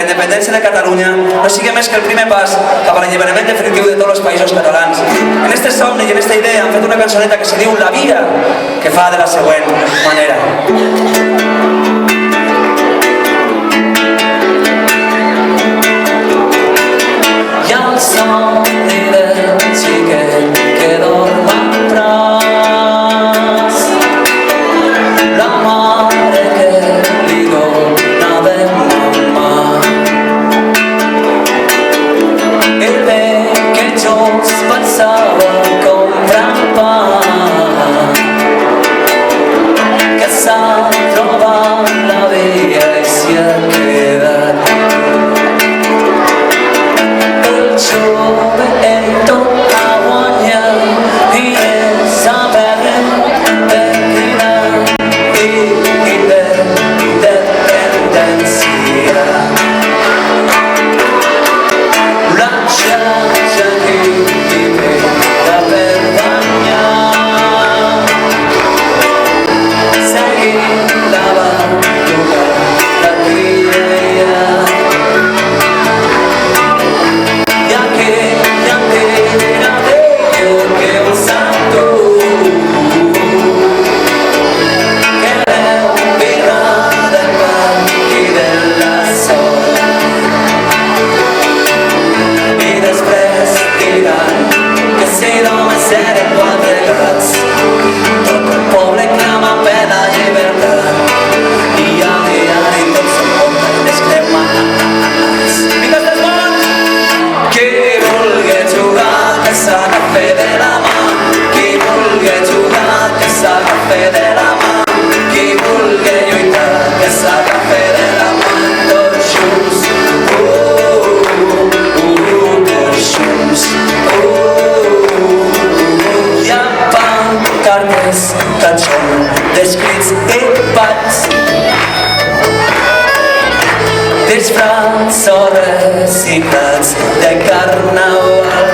La independència de Catalunya no sigui més que el primer pas cap a l'alliberament definitiu de tots els països catalans. En este somni i en esta idea han fet una cançoneta que se diu La Via, que fa de la següent manera. Hi ha el somni del xiquet que dorm al braç, la mare que li dona de mamà, el que just pensava comprant pa, que s'ha trobat la via i s'hi ha quedat. El jove en tot ha guanyat i és a perdre de cridar i de independència. La xarxa que ve de Perpinyà, seguint la batuda d'aquí i allà. Y aquella pena de Dios que un santo que veu mirar del mar y de la sola, i després diran que si només serem quatre gats, tot el poble clama per la llibertat i a diari tots són montañes cremats. Miques dels bons! Qui vulgui jugar que s'agafi de la mà, qui vulgui jugar que s'agafi de la mà, qui vulgui lluitar que s'agafi de la mà, tots junts, tots junts. Hi ha pancartes, cançons, descrits i balls, disfraços reciclats de carnaval.